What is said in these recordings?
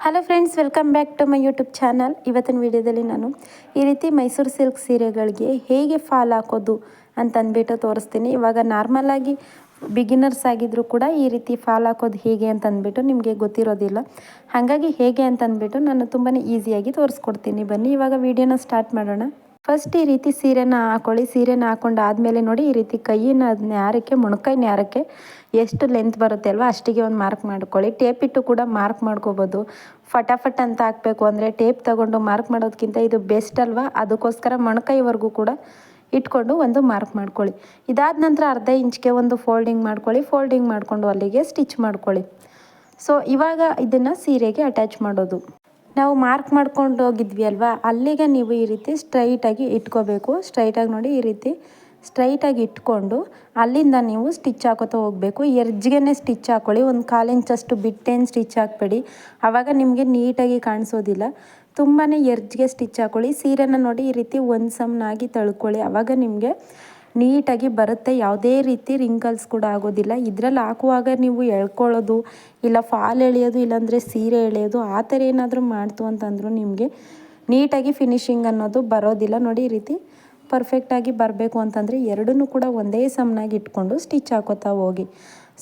Hello friends, welcome back to my YouTube channel. ಇವತ್ತಿನ ವಿಡಿಯೋದಲ್ಲಿ ನಾನು ಈ ರೀತಿ ಮೈಸೂರು ಸಿಲ್ಕ್ ಸೀರೆಗಳಿಗೆ ಹೇಗೆ ಫಾಲ್ ಹಾಕೋದು ಅಂತಂದ್ಬಿಟ್ಟು ತೋರಿಸ್ತೀನಿ. ಇವಾಗ ನಾರ್ಮಲಾಗಿ ಬಿಗಿನರ್ಸ್ ಆಗಿದ್ದರೂ ಕೂಡ ಈ ರೀತಿ ಫಾಲ್ ಹಾಕೋದು ಹೇಗೆ ಅಂತಂದ್ಬಿಟ್ಟು ನಿಮಗೆ ಗೊತ್ತಿರೋದಿಲ್ಲ. ಹಾಗಾಗಿ ಹೇಗೆ ಅಂತಂದ್ಬಿಟ್ಟು ನಾನು ತುಂಬಾ ಈಸಿಯಾಗಿ ತೋರಿಸ್ಕೊಡ್ತೀನಿ. ಬನ್ನಿ ಇವಾಗ ವಿಡಿಯೋನ ಸ್ಟಾರ್ಟ್ ಮಾಡೋಣ. ಫಸ್ಟ್ ಈ ರೀತಿ ಸೀರೆನ ಹಾಕೊಳ್ಳಿ. ಸೀರೆನ ಹಾಕೊಂಡು ಆದಮೇಲೆ ನೋಡಿ, ಈ ರೀತಿ ಕೈಯಿನ ನ್ಯಾರಕ್ಕೆ, ಮೊಣಕೈ ನ್ಯಾರಕ್ಕೆ ಎಷ್ಟು ಲೆಂತ್ ಬರುತ್ತೆ ಅಲ್ವಾ ಅಷ್ಟಿಗೆ ಒಂದು ಮಾರ್ಕ್ ಮಾಡ್ಕೊಳ್ಳಿ. ಟೇಪ್ ಇಟ್ಟು ಕೂಡ ಮಾರ್ಕ್ ಮಾಡ್ಕೋಬೋದು. ಫಟಾಫಟ್ ಅಂತ ಹಾಕಬೇಕು ಅಂದರೆ ಟೇಪ್ ತಗೊಂಡು ಮಾರ್ಕ್ ಮಾಡೋದಕ್ಕಿಂತ ಇದು ಬೆಸ್ಟ್ ಅಲ್ವಾ. ಅದಕ್ಕೋಸ್ಕರ ಮೊಣಕೈವರೆಗೂ ಕೂಡ ಇಟ್ಕೊಂಡು ಒಂದು ಮಾರ್ಕ್ ಮಾಡ್ಕೊಳ್ಳಿ. ಇದಾದ ನಂತರ ಅರ್ಧ ಇಂಚ್ಗೆ ಒಂದು ಫೋಲ್ಡಿಂಗ್ ಮಾಡ್ಕೊಳ್ಳಿ. ಫೋಲ್ಡಿಂಗ್ ಮಾಡಿಕೊಂಡು ಅಲ್ಲಿಗೆ ಸ್ಟಿಚ್ ಮಾಡ್ಕೊಳ್ಳಿ. ಸೊ ಇವಾಗ ಇದನ್ನು ಸೀರೆಗೆ ಅಟ್ಯಾಚ್ ಮಾಡೋದು. ನಾವು ಮಾರ್ಕ್ ಮಾಡ್ಕೊಂಡು ಹೋಗಿದ್ವಿ ಅಲ್ವಾ, ಅಲ್ಲಿಗೆ ನೀವು ಈ ರೀತಿ ಸ್ಟ್ರೈಟಾಗಿ ಇಟ್ಕೋಬೇಕು. ಸ್ಟ್ರೈಟಾಗಿ ನೋಡಿ, ಈ ರೀತಿ ಸ್ಟ್ರೈಟಾಗಿ ಇಟ್ಕೊಂಡು ಅಲ್ಲಿಂದ ನೀವು ಸ್ಟಿಚ್ ಹಾಕೋತಾ ಹೋಗಬೇಕು. ಎರ್ಜ್ಗೆ ಸ್ಟಿಚ್ ಹಾಕ್ಕೊಳ್ಳಿ. ಒಂದು 1/4 ಇಂಚಷ್ಟು ಬಿಟ್ಟೇನು ಸ್ಟಿಚ್ ಹಾಕಬೇಡಿ, ಆವಾಗ ನಿಮಗೆ ನೀಟಾಗಿ ಕಾಣಿಸೋದಿಲ್ಲ. ತುಂಬಾ ಎರ್ಜ್ಗೆ ಸ್ಟಿಚ್ ಹಾಕ್ಕೊಳ್ಳಿ. ಸೀರೆನ ನೋಡಿ ಈ ರೀತಿ ಒಂದು ಸಮನಾಗಿ ತಳ್ಕೊಳ್ಳಿ. ಆವಾಗ ನಿಮಗೆ ನೀಟಾಗಿ ಬರುತ್ತೆ. ಯಾವುದೇ ರೀತಿ ರಿಂಕಲ್ಸ್ ಕೂಡ ಆಗೋದಿಲ್ಲ. ಇದರಲ್ಲಿ ಹಾಕುವಾಗ ನೀವು ಎಳ್ಕೊಳ್ಳೋದು, ಇಲ್ಲ ಫಾಲ್ ಎಳೆಯೋದು, ಇಲ್ಲಾಂದರೆ ಸೀರೆ ಎಳೆಯೋದು ಆ ಥರ ಏನಾದರೂ ಮಾಡ್ತು ಅಂತಂದರೂ ನಿಮಗೆ ನೀಟಾಗಿ ಫಿನಿಶಿಂಗ್ ಅನ್ನೋದು ಬರೋದಿಲ್ಲ. ನೋಡಿ, ಈ ರೀತಿ ಪರ್ಫೆಕ್ಟಾಗಿ ಬರಬೇಕು ಅಂತಂದರೆ ಎರಡನ್ನೂ ಕೂಡ ಒಂದೇ ಸಮನಾಗಿ ಇಟ್ಕೊಂಡು ಸ್ಟಿಚ್ ಹಾಕೋತಾ ಹೋಗಿ.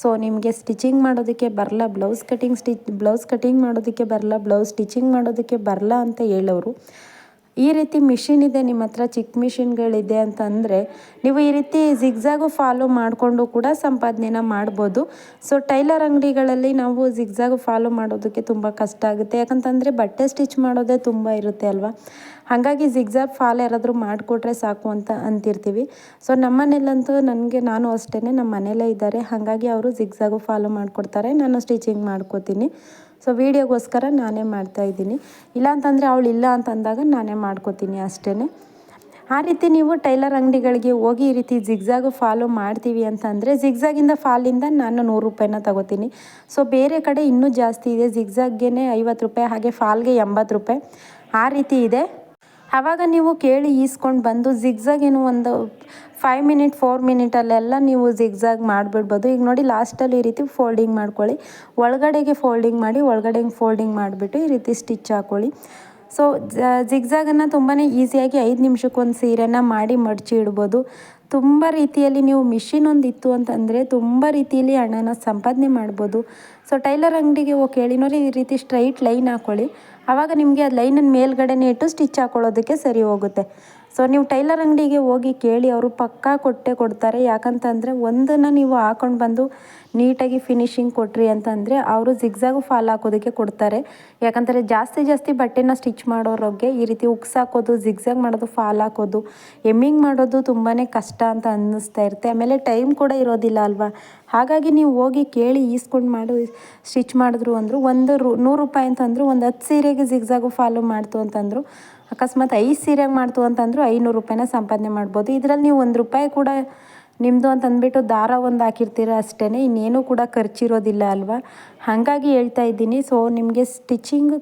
ಸೊ ನಿಮಗೆ ಸ್ಟಿಚಿಂಗ್ ಮಾಡೋದಕ್ಕೆ ಬರಲ್ಲ, ಬ್ಲೌಸ್ ಕಟಿಂಗ್ ಮಾಡೋದಕ್ಕೆ ಬರಲ್ಲ, ಬ್ಲೌಸ್ ಸ್ಟಿಚಿಂಗ್ ಮಾಡೋದಕ್ಕೆ ಬರಲ್ಲ ಅಂತ ಹೇಳೋರು, ಈ ರೀತಿ ಮಿಷಿನ್ ಇದೆ ನಿಮ್ಮ ಹತ್ರ, ಚಿಕ್ಕ ಮಿಷಿನ್ಗಳಿದೆ ಅಂತಂದರೆ ನೀವು ಈ ರೀತಿ ಜಿಗ್ಜಾಗು ಫಾಲೋ ಮಾಡಿಕೊಂಡು ಕೂಡ ಸಂಪಾದನೆನ ಮಾಡ್ಬೋದು. ಸೊ ಟೈಲರ್ ಅಂಗಡಿಗಳಲ್ಲಿ ನಾವು ಜಿಗ್ಜಾಗು ಫಾಲೋ ಮಾಡೋದಕ್ಕೆ ತುಂಬ ಕಷ್ಟ ಆಗುತ್ತೆ. ಯಾಕಂತಂದರೆ ಬಟ್ಟೆ ಸ್ಟಿಚ್ ಮಾಡೋದೇ ತುಂಬ ಇರುತ್ತೆ ಅಲ್ವಾ. ಹಾಗಾಗಿ ಜಿಗ್ಜಾಗ್ ಫಾಲ್ ಯಾರಾದರೂ ಮಾಡಿಕೊಟ್ರೆ ಸಾಕು ಅಂತ ಅಂತಿರ್ತೀವಿ. ಸೊ ನಮ್ಮ ಮನೇಲಂತೂ ನಾನು ಅಷ್ಟೇ, ನಮ್ಮ ಮನೇಲೇ ಇದ್ದಾರೆ. ಹಾಗಾಗಿ ಅವರು ಜಿಗ್ಜಾಗು ಫಾಲೋ ಮಾಡಿಕೊಡ್ತಾರೆ, ನಾನು ಸ್ಟಿಚಿಂಗ್ ಮಾಡ್ಕೋತೀನಿ. ಸೊ ವೀಡಿಯೋಗೋಸ್ಕರ ನಾನೇ ಮಾಡ್ತಾಯಿದ್ದೀನಿ. ಇಲ್ಲ ಅಂತಂದರೆ ಅವಳು ಇಲ್ಲ ಅಂತಂದಾಗ ನಾನೇ ಮಾಡ್ಕೋತೀನಿ ಅಷ್ಟೇ. ಆ ರೀತಿ ನೀವು ಟೈಲರ್ ಅಂಗಡಿಗಳಿಗೆ ಹೋಗಿ ಈ ರೀತಿ ಜಿಗ್ಜಾಗು ಫಾಲೋ ಮಾಡ್ತೀವಿ ಅಂತಂದರೆ ಜಿಗ್ಜಾಗಿಂದ ಫಾಲಿಂದ ನಾನು 100 ರೂಪಾಯಿನ ತಗೋತೀನಿ. ಸೊ ಬೇರೆ ಕಡೆ ಇನ್ನೂ ಜಾಸ್ತಿ ಇದೆ. ಜಿಗ್ಜಾಗ್ಗೆ 50 ರೂಪಾಯಿ, ಹಾಗೆ ಫಾಲ್ಗೆ 80 ರೂಪಾಯಿ ಆ ರೀತಿ ಇದೆ. ಆವಾಗ ನೀವು ಕೇಳಿ ಈಸ್ಕೊಂಡು ಬಂದು ಜಿಗ್ಜಾಗ್ ಒಂದು 5 ಮಿನಿಟ್ 4 ಮಿನಿಟಲ್ಲೆಲ್ಲ ನೀವು ಜಿಗ್ಜಾಗ್ ಮಾಡಿಬಿಡ್ಬೋದು. ಈಗ ನೋಡಿ, ಲಾಸ್ಟಲ್ಲಿ ಈ ರೀತಿ ಫೋಲ್ಡಿಂಗ್ ಮಾಡ್ಕೊಳ್ಳಿ. ಒಳಗಡೆಗೆ ಫೋಲ್ಡಿಂಗ್ ಮಾಡಿಬಿಟ್ಟು ಈ ರೀತಿ ಸ್ಟಿಚ್ ಹಾಕ್ಕೊಳ್ಳಿ. ಸೊ ಜಿಗ್ಜಾಗನ್ನು ತುಂಬಾ ಈಸಿಯಾಗಿ 5 ನಿಮಿಷಕ್ಕೊಂದು ಸೀರೆನ ಮಾಡಿ ಮಡಚಿ ಇಡ್ಬೋದು. ತುಂಬ ರೀತಿಯಲ್ಲಿ ನೀವು ಮಿಷಿನ್ ಒಂದು ಇತ್ತು ಅಂತಂದರೆ ತುಂಬ ರೀತಿಯಲ್ಲಿ ಹಣನ ಸಂಪಾದನೆ ಮಾಡ್ಬೋದು. ಸೊ ಟೈಲರ್ ಅಂಗಡಿಗೆ ಹೋಗಿ ಕೇಳಿ ನೋಡಿ, ಈ ರೀತಿ ಸ್ಟ್ರೈಟ್ ಲೈನ್ ಹಾಕ್ಕೊಳ್ಳಿ. ಆವಾಗ ನಿಮಗೆ ಆ ಲೈನನ್ನು ಮೇಲ್ಗಡೆನೇ ಇಟ್ಟು ಸ್ಟಿಚ್ ಹಾಕೊಳ್ಳೋದಕ್ಕೆ ಸರಿ ಹೋಗುತ್ತೆ. ಸೊ ನೀವು ಟೈಲರ್ ಅಂಗಡಿಗೆ ಹೋಗಿ ಕೇಳಿ, ಅವರು ಪಕ್ಕಾ ಕೊಡ್ತಾರೆ. ಯಾಕಂತಂದರೆ ಒಂದನ್ನು ನೀವು ಹಾಕೊಂಡು ಬಂದು ನೀಟಾಗಿ ಫಿನಿಶಿಂಗ್ ಕೊಟ್ರಿ ಅಂತಂದರೆ ಅವರು ಜಿಗ್ಜಾಗು ಫಾಲ್ ಹಾಕೋದಕ್ಕೆ ಕೊಡ್ತಾರೆ. ಯಾಕಂದರೆ ಜಾಸ್ತಿ ಬಟ್ಟೆನ ಸ್ಟಿಚ್ ಮಾಡೋರಿಗೆ ಈ ರೀತಿ ಉಕ್ಸ್ ಹಾಕೋದು, ಜಿಗ್ಜಾಗ್ ಮಾಡೋದು, ಫಾಲ್ ಹಾಕೋದು, ಎಮ್ಮಿಂಗ್ ಮಾಡೋದು ತುಂಬಾ ಕಷ್ಟ ಅಂತ ಅನ್ನಿಸ್ತಾ ಇರುತ್ತೆ. ಆಮೇಲೆ ಟೈಮ್ ಕೂಡ ಇರೋದಿಲ್ಲ ಅಲ್ವಾ. ಹಾಗಾಗಿ ನೀವು ಹೋಗಿ ಕೇಳಿ ಈಸ್ಕೊಂಡು ಸ್ಟಿಚ್ ಮಾಡಿದ್ರು ಅಂದರು ಒಂದು 100 ರೂಪಾಯಿ ಅಂತಂದರು, ಒಂದು 10 ಸೀರೆಗೆ ಜಿಗ್ಜಾಗು ಫಾಲೋ ಮಾಡ್ತು ಅಂತಂದರು, ಅಕಸ್ಮಾತ್ 5 ಸೀರೆಗೆ ಮಾಡ್ತು ಅಂತಂದರು 500 ರೂಪಾಯಿನ ಸಂಪಾದನೆ ಮಾಡ್ಬೋದು. ಇದರಲ್ಲಿ ನೀವು 1 ರೂಪಾಯಿ ಕೂಡ ನಿಮ್ಮದು ಅಂತಂದ್ಬಿಟ್ಟು ದಾರ ಒಂದು ಹಾಕಿರ್ತೀರ ಅಷ್ಟೇ, ಇನ್ನೇನು ಕೂಡ ಖರ್ಚಿರೋದಿಲ್ಲ ಅಲ್ವಾ. ಹಾಗಾಗಿ ಹೇಳ್ತಾ ಇದ್ದೀನಿ. ಸೊ ನಿಮಗೆ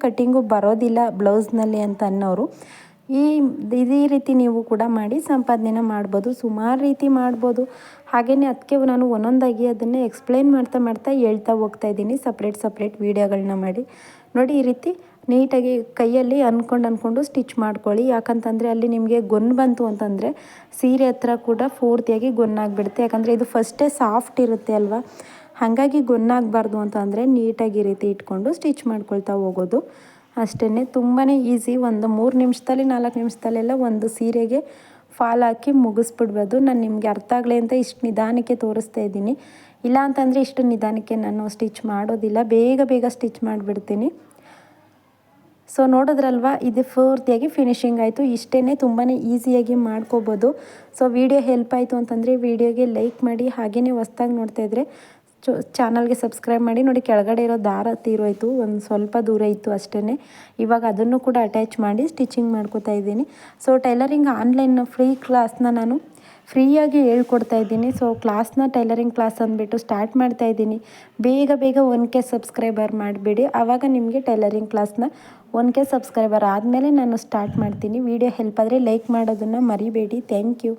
ಕಟ್ಟಿಂಗು ಬರೋದಿಲ್ಲ ಬ್ಲೌಸ್ನಲ್ಲಿ ಅಂತ ಅನ್ನೋರು ಇದೇ ರೀತಿ ನೀವು ಕೂಡ ಮಾಡಿ ಸಂಪಾದನೆನ ಮಾಡ್ಬೋದು. ಸುಮಾರು ರೀತಿ ಮಾಡ್ಬೋದು. ಹಾಗೆಯೇ ಅದಕ್ಕೆ ನಾನು ಒಂದೊಂದಾಗಿ ಅದನ್ನು ಎಕ್ಸ್ಪ್ಲೈನ್ ಮಾಡ್ತಾ ಹೇಳ್ತಾ ಹೋಗ್ತಾ ಇದ್ದೀನಿ, ಸಪ್ರೇಟ್ ವೀಡಿಯೋಗಳನ್ನ ಮಾಡಿ. ನೋಡಿ, ಈ ರೀತಿ ನೀಟಾಗಿ ಕೈಯಲ್ಲಿ ಅಂದ್ಕೊಂಡು ಸ್ಟಿಚ್ ಮಾಡ್ಕೊಳ್ಳಿ. ಯಾಕಂತಂದರೆ ಅಲ್ಲಿ ನಿಮಗೆ ಗೊನ್ನು ಬಂತು ಅಂತಂದರೆ ಸೀರೆ ಹತ್ರ ಕೂಡ ಪೂರ್ತಿಯಾಗಿ ಗೊನ್ನಾಗಿಬಿಡುತ್ತೆ. ಯಾಕಂದರೆ ಇದು ಫಸ್ಟೇ ಸಾಫ್ಟ್ ಇರುತ್ತೆ ಅಲ್ವಾ. ಹಾಗಾಗಿ ಗೊನ್ನಾಗಬಾರ್ದು ಅಂತಂದರೆ ನೀಟಾಗಿ ಈ ರೀತಿ ಇಟ್ಕೊಂಡು ಸ್ಟಿಚ್ ಮಾಡ್ಕೊಳ್ತಾ ಹೋಗೋದು ಅಷ್ಟೇ. ತುಂಬಾ ಈಸಿ. ಒಂದು 3 ನಿಮಿಷದಲ್ಲಿ 4 ನಿಮಿಷದಲ್ಲೆಲ್ಲ ಒಂದು ಸೀರೆಗೆ ಫಾಲ್ ಹಾಕಿ ಮುಗಿಸ್ಬಿಡ್ಬೋದು. ನಾನು ನಿಮಗೆ ಅರ್ಥ ಆಗಲಿ ಅಂತ ಇಷ್ಟು ನಿಧಾನಕ್ಕೆ ತೋರಿಸ್ತಾ ಇದ್ದೀನಿ. ಇಲ್ಲ ಅಂತಂದರೆ ಇಷ್ಟು ನಿಧಾನಕ್ಕೆ ನಾನು ಸ್ಟಿಚ್ ಮಾಡೋದಿಲ್ಲ, ಬೇಗ ಸ್ಟಿಚ್ ಮಾಡಿಬಿಡ್ತೀನಿ. ಸೊ ನೋಡಿದ್ರಲ್ವ, ಇದು ಪೂರ್ತಿಯಾಗಿ ಫಿನಿಶಿಂಗ್ ಆಯಿತು. ಇಷ್ಟೇ, ತುಂಬಾ ಈಸಿಯಾಗಿ ಮಾಡ್ಕೋಬೋದು. ಸೊ ವಿಡಿಯೋ ಹೆಲ್ಪ್ ಆಯಿತು ಅಂತಂದರೆ ವಿಡಿಯೋಗೆ ಲೈಕ್ ಮಾಡಿ. ಹಾಗೆಯೇ ಹೊಸ್ದಾಗಿ ನೋಡ್ತಾಯಿದ್ರೆ ಚಾನಲ್ಗೆ ಸಬ್ಸ್ಕ್ರೈಬ್ ಮಾಡಿ. ನೋಡಿ, ಕೆಳಗಡೆ ಇರೋ ದಾರ ತೀರೋಯ್ತು, ಒಂದು ಸ್ವಲ್ಪ ದೂರ ಇತ್ತು ಅಷ್ಟೇ. ಇವಾಗ ಅದನ್ನು ಕೂಡ ಅಟ್ಯಾಚ್ ಮಾಡಿ ಸ್ಟಿಚಿಂಗ್ ಮಾಡ್ಕೋತಾ ಇದ್ದೀನಿ. ಸೊ ಟೈಲರಿಂಗ್ ಆನ್ಲೈನ್ ಫ್ರೀ ಕ್ಲಾಸ್ನ ನಾನು ಫ್ರೀಯಾಗಿ ಹೇಳ್ಕೊಡ್ತಾ ಇದ್ದೀನಿ. ಸೊ ಟೈಲರಿಂಗ್ ಕ್ಲಾಸ್ ಅಂದ್ಬಿಟ್ಟು ಸ್ಟಾರ್ಟ್ ಮಾಡ್ತಾ ಇದ್ದೀನಿ. ಬೇಗ 1K ಸಬ್ಸ್ಕ್ರೈಬರ್ ಮಾಡಿಬಿಡಿ. ಆವಾಗ ನಿಮಗೆ ಟೈಲರಿಂಗ್ ಕ್ಲಾಸ್ನ 1K ಸಬ್ಸ್ಕ್ರೈಬರ್ ಆದಮೇಲೆ ನಾನು ಸ್ಟಾರ್ಟ್ ಮಾಡ್ತೀನಿ. ವಿಡಿಯೋ ಹೆಲ್ಪ್ ಆದರೆ ಲೈಕ್ ಮಾಡೋದನ್ನು ಮರಿಬೇಡಿ. Thank you.